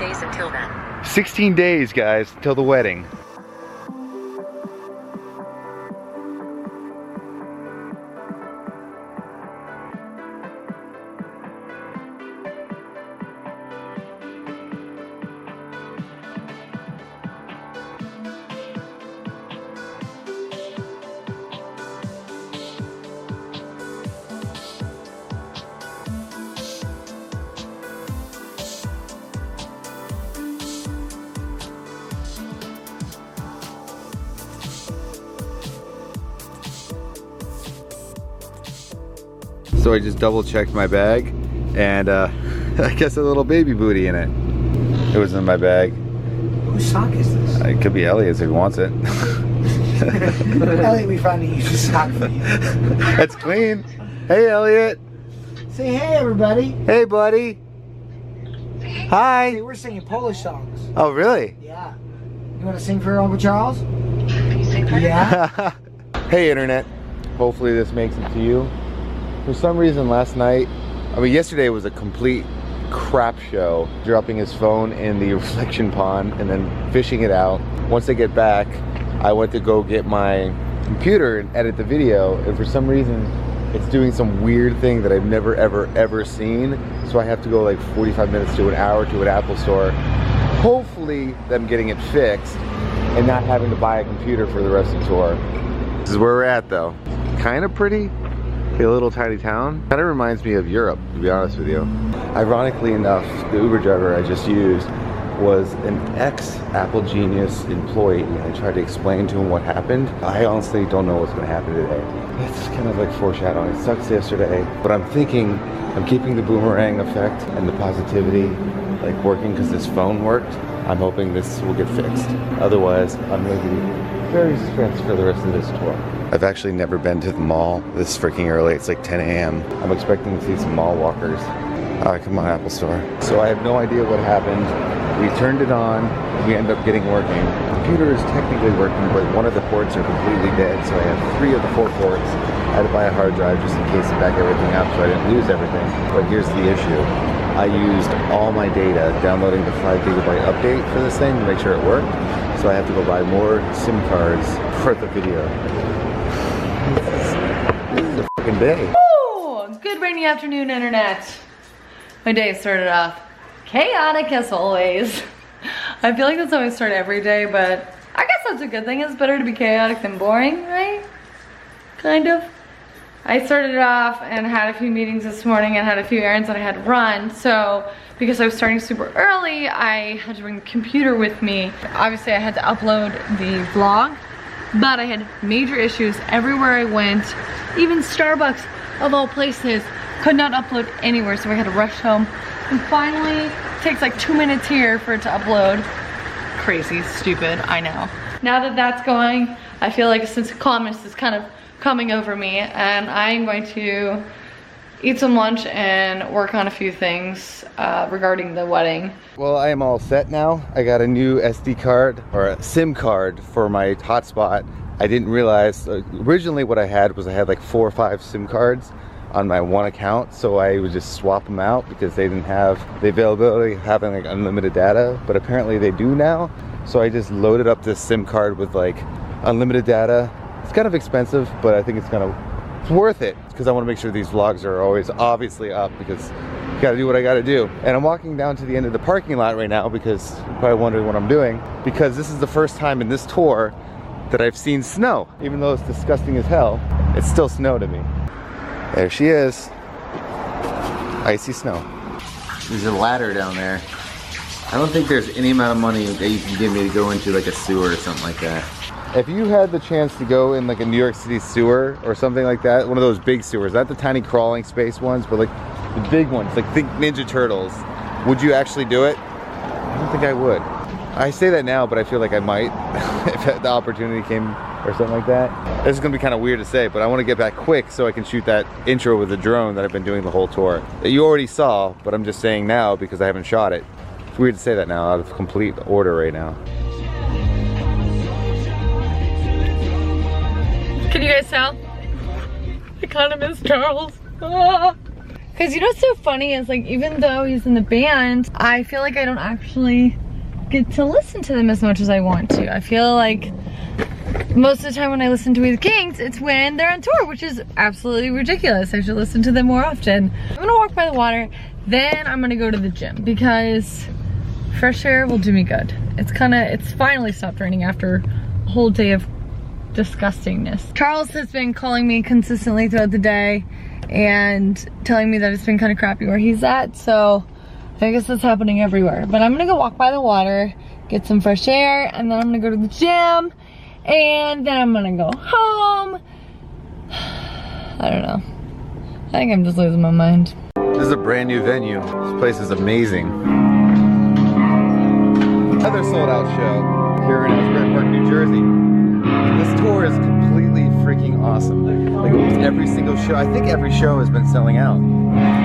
days until then. 16 days, guys, till the wedding. So I just double checked my bag and I guess a little baby booty in it. It was in my bag. Whose sock is this? It could be Elliot's if he wants it. Elliot, we found a used sock for you. That's clean. Hey Elliot. Say hey everybody. Hey buddy. Hi. Hey, we're singing Polish songs. Oh really? Yeah. You want to sing for Uncle Charles? Can you sing for him? Yeah. Hey internet. Hopefully this makes it to you. For some reason last night, yesterday was a complete crap show. Dropping his phone in the reflection pond and then fishing it out. Once I get back, I went to go get my computer and edit the video, and for some reason, it's doing some weird thing that I've never ever seen. So I have to go like 45 minutes to an hour to an Apple store. Hopefully them getting it fixed and not having to buy a computer for the rest of the tour. This is where we're at though. Kind of pretty. A little tiny town. Kind of reminds me of Europe, to be honest with you. Ironically enough, the Uber driver I just used was an ex-Apple Genius employee. I tried to explain to him what happened. I honestly don't know what's going to happen today. It's kind of like foreshadowing. It sucks yesterday, but I'm thinking I'm keeping the boomerang effect and the positivity like working because this phone worked. I'm hoping this will get fixed. Otherwise, I'm going to be very stressed for the rest of this tour. I've actually never been to the mall this freaking early. It's like 10 a.m. I'm expecting to see some mall walkers. Alright, come on, Apple Store. So I have no idea what happened. We turned it on, we ended up getting working. The computer is technically working, but one of the ports are completely dead, so I have 3 of the 4 ports. I had to buy a hard drive just in case to back everything up so I didn't lose everything. But here's the issue. I used all my data downloading the 5 gigabyte update for this thing to make sure it worked. So I have to go buy more SIM cards for the video. This is a fucking day. Ooh, good rainy afternoon, internet. My day started off chaotic as always. I feel like that's how I start every day, but I guess that's a good thing. It's better to be chaotic than boring, right? Kind of. I started off and had a few meetings this morning and had a few errands that I had to run. So because I was starting super early, I had to bring the computer with me. Obviously I had to upload the vlog, but I had major issues everywhere I went. Even Starbucks, of all places, could not upload anywhere, so I had to rush home. And finally, it takes like 2 minutes here for it to upload. Crazy, stupid, I know. Now that that's going, I feel like a sense of calmness is kind of coming over me, and I'm going to eat some lunch and work on a few things regarding the wedding. Well, I am all set now. I got a new SD card, or a SIM card for my hotspot. I didn't realize, originally what I had was I had like 4 or 5 SIM cards on my one account, so I would just swap them out because they didn't have the availability of having like unlimited data, but apparently they do now. So I just loaded up this SIM card with like unlimited data. It's kind of expensive, but I think it's worth it because I want to make sure these vlogs are always obviously up because I gotta do what I gotta do. And I'm walking down to the end of the parking lot right now because you're probably wondering what I'm doing, because this is the first time in this tour that I've seen snow. Even though it's disgusting as hell, it's still snow to me. There she is. Icy snow. There's a ladder down there. I don't think there's any amount of money that you can give me to go into like a sewer or something like that. If you had the chance to go in like a New York City sewer or something like that, one of those big sewers, not the tiny crawling space ones, but like the big ones, like think Ninja Turtles, would you actually do it? I don't think I would. I say that now, but I feel like I might if the opportunity came or something like that. This is gonna be kind of weird to say, but I want to get back quick so I can shoot that intro with the drone that I've been doing the whole tour. That you already saw, but I'm just saying now because I haven't shot it. It's weird to say that now out of complete order right now. Can you guys tell? I kind of miss Charles. Ah. Because you know what's so funny is like, even though he's in the band, I feel like I don't actually get to listen to them as much as I want to. I feel like most of the time when I listen to We the Kings, it's when they're on tour, which is absolutely ridiculous. I should listen to them more often. I'm gonna walk by the water, then I'm gonna go to the gym because fresh air will do me good. It's finally stopped raining after a whole day of disgustingness. Charles has been calling me consistently throughout the day and telling me that it's been kind of crappy where he's at, so I guess that's happening everywhere. But I'm gonna go walk by the water, get some fresh air, and then I'm gonna go to the gym, and then I'm gonna go home. I don't know. I think I'm just losing my mind. This is a brand new venue. This place is amazing. Another sold out show here in Asbury Park, New Jersey. This tour is completely freaking awesome. Like almost every single show, I think every show has been selling out.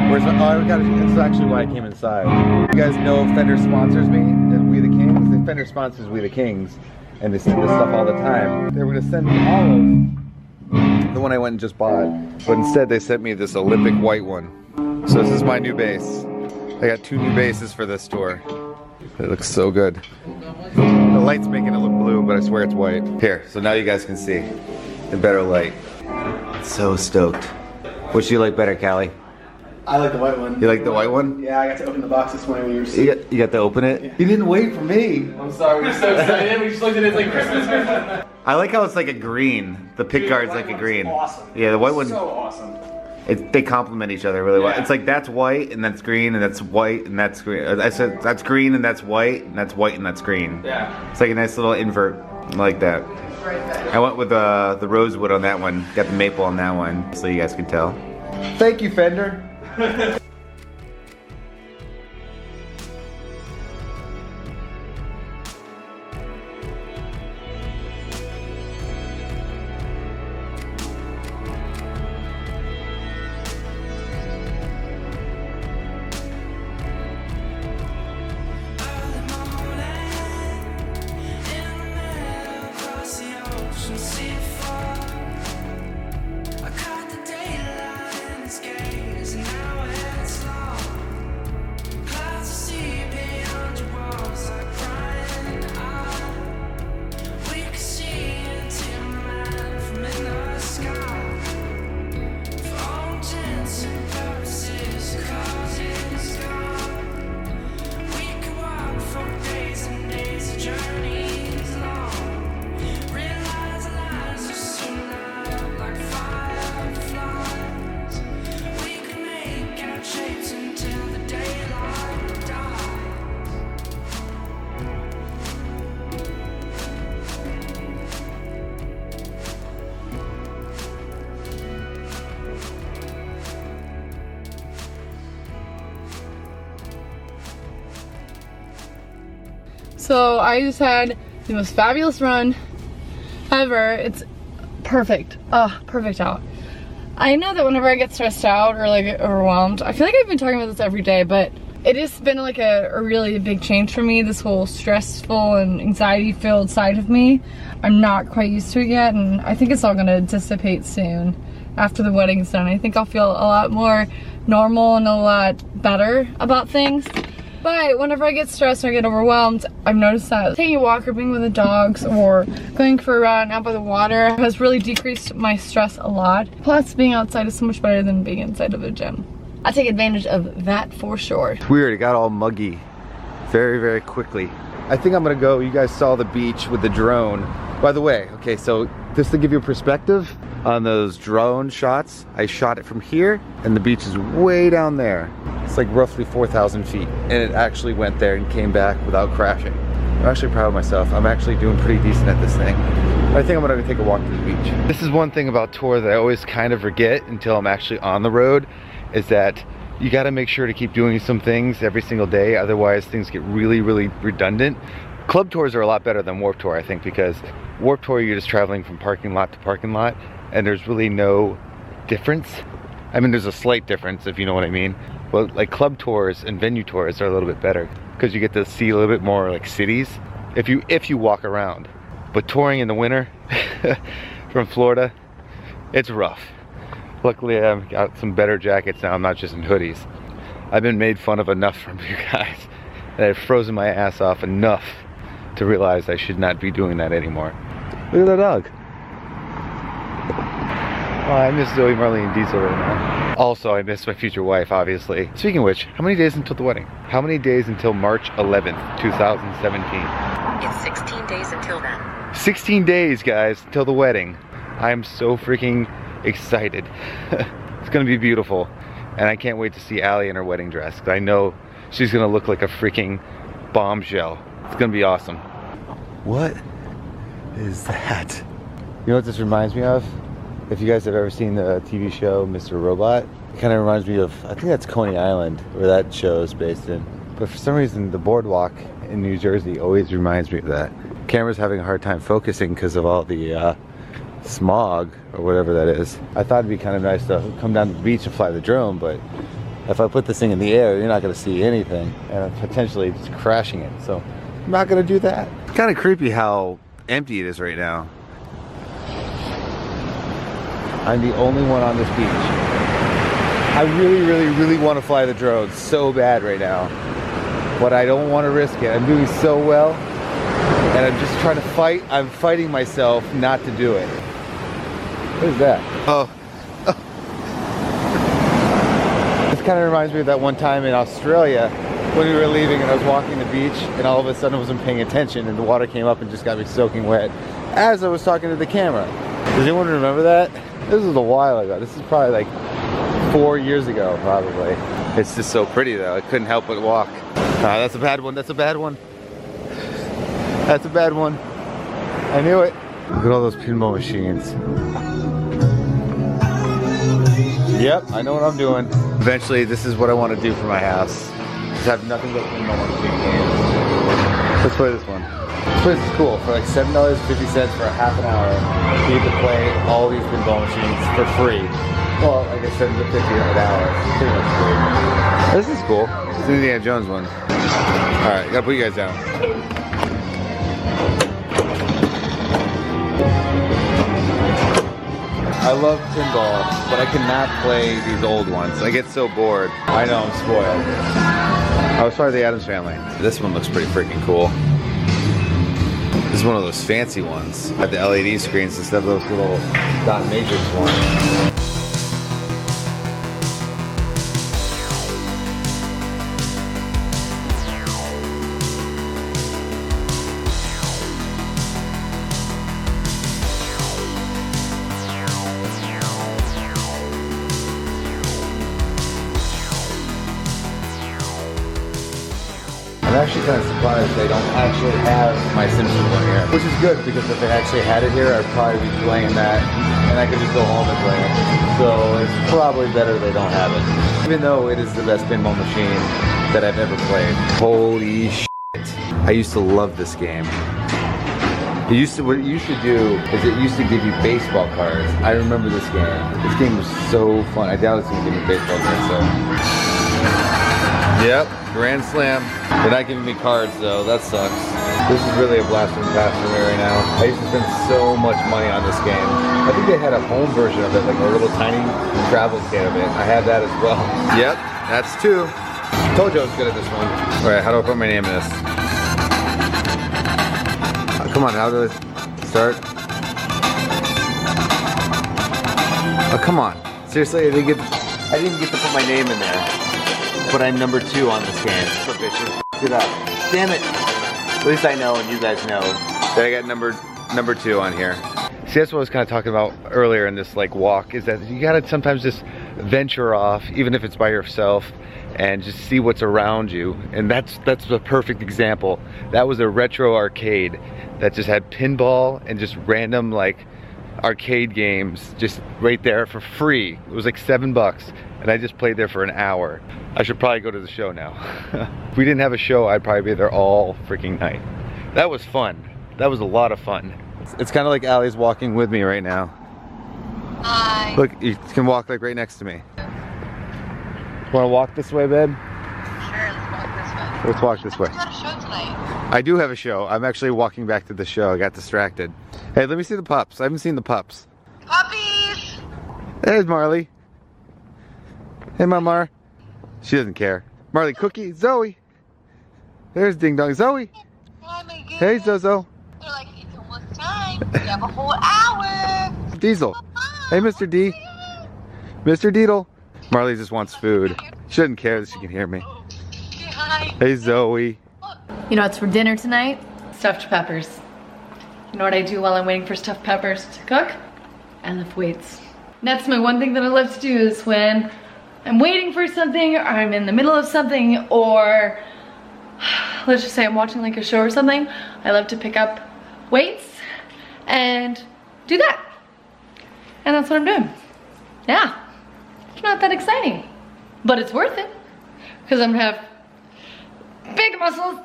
Whereas, this is actually why I came inside. You guys know Fender sponsors me and We the Kings. And Fender sponsors We the Kings, and they send this stuff all the time. They were gonna send me all of the one I went and just bought, but instead they sent me this Olympic white one. So this is my new bass. I got 2 new basses for this tour. It looks so good. The light's making it look blue, but I swear it's white. Here, so now you guys can see the better light. So stoked. Which do you like better, Callie? I like the white one. You like the white one? Yeah, I got to open the box this morning when you were You got to open it? Yeah. You didn't wait for me. I'm sorry, we're so excited. We just looked at it, it's like Christmas. I like how it's like a green. The pick guard's like a green. Awesome. Yeah, the white one. So awesome. They complement each other really well. Yeah. It's like that's white and that's green and that's white and that's green. I said that's green and that's white and that's white and that's green. Yeah. It's like a nice little invert. I like that. I went with the rosewood on that one. Got the maple on that one, so you guys can tell. Thank you, Fender. So I just had the most fabulous run ever. It's perfect. Perfect out. I know that whenever I get stressed out or like overwhelmed, I feel like I've been talking about this every day, but it has been like a really big change for me, this whole stressful and anxiety filled side of me. I'm not quite used to it yet, and I think it's all gonna dissipate soon after the wedding's done. I think I'll feel a lot more normal and a lot better about things. But whenever I get stressed or I get overwhelmed, I've noticed that taking a walk or being with the dogs or going for a run out by the water has really decreased my stress a lot. Plus, being outside is so much better than being inside of a gym. I take advantage of that for sure. It's weird, it got all muggy very, very quickly. I think I'm gonna go, you guys saw the beach with the drone. By the way, okay, so just to give you a perspective on those drone shots, I shot it from here and the beach is way down there. It's like roughly 4,000 feet, and it actually went there and came back without crashing. I'm actually proud of myself. I'm actually doing pretty decent at this thing. I think I'm gonna take a walk to the beach. This is one thing about tour that I always kind of forget until I'm actually on the road, is that you gotta make sure to keep doing some things every single day, otherwise things get really, really redundant. Club tours are a lot better than Warped Tour, I think, because Warped Tour you're just traveling from parking lot to parking lot, and there's really no difference. I mean, there's a slight difference, if you know what I mean. But like club tours and venue tours are a little bit better because you get to see a little bit more like cities if you walk around. But touring in the winter from Florida, it's rough. Luckily, I've got some better jackets now. I'm not just in hoodies. I've been made fun of enough from you guys. And I've frozen my ass off enough to realize I should not be doing that anymore. Look at that dog. Oh, I miss Zoe, Marlene, Diesel right now. Also, I miss my future wife, obviously. Speaking of which, how many days until the wedding? How many days until March 11th, 2017? It's 16 days until then. 16 days, guys, until the wedding. I am so freaking excited. It's gonna be beautiful. And I can't wait to see Allie in her wedding dress, because I know she's gonna look like a freaking bombshell. It's gonna be awesome. What is that? You know what this reminds me of? If you guys have ever seen the TV show Mr. Robot, it kind of reminds me of, I think that's Coney Island, where that show is based in. But for some reason, the boardwalk in New Jersey always reminds me of that. Camera's having a hard time focusing because of all the smog, or whatever that is. I thought it'd be kind of nice to come down to the beach and fly the drone, but if I put this thing in the air, you're not gonna see anything, and I'm potentially just crashing it. So I'm not gonna do that. Kind of creepy how empty it is right now. I'm the only one on this beach. I really want to fly the drone so bad right now, but I don't want to risk it. I'm doing so well, and I'm just trying to fight. I'm fighting myself not to do it. What is that? Oh. This kind of reminds me of that one time in Australia when we were leaving and I was walking the beach and all of a sudden I wasn't paying attention and the water came up and just got me soaking wet as I was talking to the camera. Does anyone remember that? This was a while ago. This is probably like 4 years ago, probably. It's just so pretty though. I couldn't help but walk. That's a bad one. That's a bad one. That's a bad one. I knew it. Look at all those pinball machines. Yep, I know what I'm doing. Eventually, this is what I want to do for my house. Just have nothing but pinball machine games. Let's play this one. This place is cool. For like $7.50 for a half an hour, you get to play all these pinball machines for free. Well, I guess $7.50 an hour. It's pretty much free. This is cool. It's the Indiana Jones one. Alright, gotta put you guys down. I love pinball, but I cannot play these old ones. I get so bored. I know, I'm spoiled. I was part of the Addams Family. This one looks pretty freaking cool. This is one of those fancy ones. Got the LED screens instead of those little dot matrix ones. I'm actually kind of surprised they don't actually have my Simpsons one here. Which is good, because if they actually had it here, I'd probably be playing that, and I could just go home and play it. So it's probably better they don't have it. Even though it is the best pinball machine that I've ever played. Holy shit. I used to love this game. What it used to do is it used to give you baseball cards. I remember this game. This game was so fun. I doubt it's gonna give me baseball cards, so. Yep, grand slam. They're not giving me cards though, that sucks. This is really a blast from the past for me right now. I used to spend so much money on this game. I think they had a home version of it, like a little tiny travel kit of it. I had that as well. Yep, that's two. Told you I was good at this one. All right, how do I put my name in this? Come on, how do I start? Oh, come on. Seriously, I didn't even get to put my name in there. But I'm number 2 on this game. So bitches, get up. Damn it. At least I know and you guys know that I got number 2 on here. See, that's what I was kind of talking about earlier in this like walk, is that you gotta sometimes just venture off, even if it's by yourself, and just see what's around you. And that's the perfect example. That was a retro arcade that just had pinball and just random like arcade games just right there for free. It was like $7 and I just played there for an hour. I should probably go to the show now. If we didn't have a show, I'd probably be there all freaking night. That was fun. That was a lot of fun. It's kind of like Allie's walking with me right now. Hi. Look, you can walk like right next to me. Want to walk this way, babe? Sure, let's walk this way. Let's walk this way. You got a show tonight. I do have a show. I'm actually walking back to the show. I got distracted. Hey, let me see the pups. I haven't seen the pups. Puppies! There's Marley. Hey, Mama. She doesn't care. Marley, Cookie, Zoe. There's Ding Dong, Zoe. Oh my goodness. Hey, Zozo. They're like, it's almost time. We have a whole hour. Diesel. Hey, Mr. D. Mr. Deedle. Marley just wants food. She doesn't care that she can hear me. Hi. Hey, Zoe. You know what's for dinner tonight? Stuffed peppers. You know what I do while I'm waiting for stuffed peppers to cook? I lift weights. And that's my one thing that I love to do is when I'm waiting for something or I'm in the middle of something or let's just say I'm watching like a show or something, I love to pick up weights and do that. And that's what I'm doing. Yeah, it's not that exciting, but it's worth it because I'm gonna have big muscles.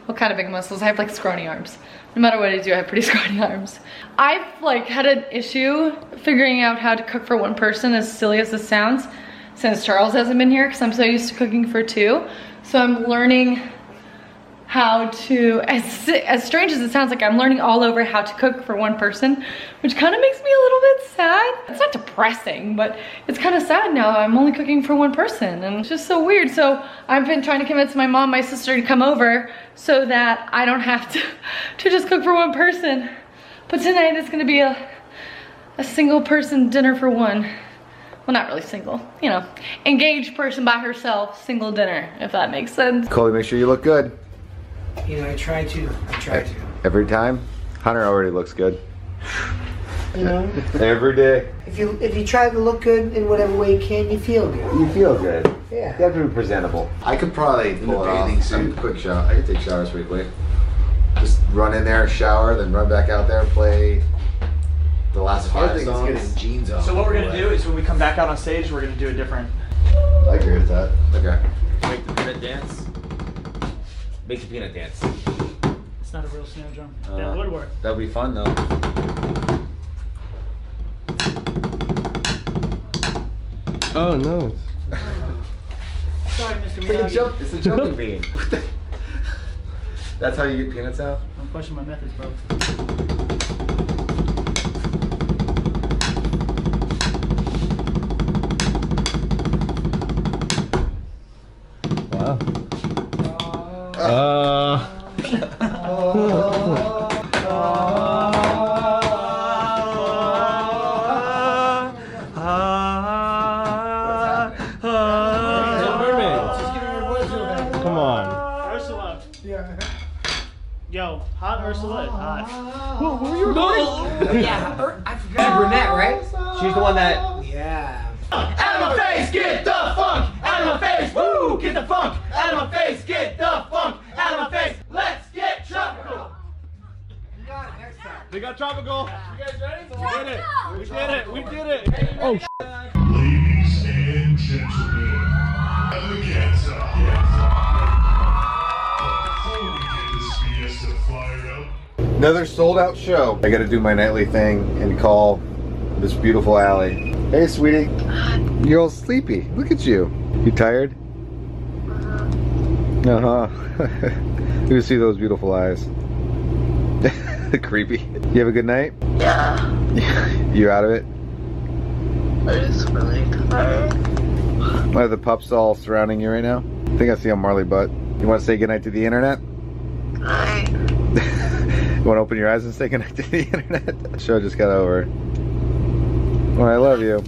What kind of big muscles? I have like scrawny arms. No matter what I do, I have pretty scrawny arms. I've like had an issue figuring out how to cook for one person, as silly as this sounds, since Charles hasn't been here because I'm so used to cooking for two. So I'm learning how to, as strange as it sounds, like I'm learning all over how to cook for one person, which kind of makes me a little bit sad. It's not depressing, but it's kind of sad now. I'm only cooking for one person and it's just so weird. So I've been trying to convince my mom, my sister to come over so that I don't have to just cook for one person. But tonight it's gonna be a single person dinner for one. Well, not really single, you know, engaged person by herself, single dinner, if that makes sense. Coley, make sure you look good. You know, I try to. Every time? Hunter already looks good. You know, Every day. if you try to look good in whatever way you can, you feel good. You feel good. Yeah. You have to be presentable. I could probably pull it off. Quick shower. I could take showers pretty quick. Just run in there, shower, then run back out there, play the last 5 songs. jeans on. So what we're gonna do is when we come back out on stage, we're gonna do a different. I agree with that. Okay. Make the peanut dance. Make the peanut dance. It's not a real snare drum. That would work. That would be fun though. Oh no. Sorry, Mr. It's Miyagi. it's a jumping bean. That's how you get peanuts out? I'm questioning my methods, bro. Wow. Come on. Ursula. Yeah. Yo, hot Ursula is hot. Yeah, I forgot Brunette, right? She's the one that. Yeah. Out of my face, get the funk! Out of my face, woo! Get the funk! Out of my face, get the funk! Out of my face, let's get tropical! They got tropical. You guys ready? We did it. We did it. We did it. Oh, Ladies and gentlemen, Alligator. Before we get this fiesta fired up, Another sold out show. I gotta do my nightly thing and call this beautiful alley. Hey, sweetie. You're all sleepy. Look at you. You tired? Uh-huh. You see those beautiful eyes. Creepy. You have a good night? Yeah, You out of it? I just really tired. Are the pups all surrounding you right now? I think I see a Marley butt. You want to say goodnight to the internet? Hi. You want to open your eyes and say goodnight to the internet? The show just got over. Well, I love you.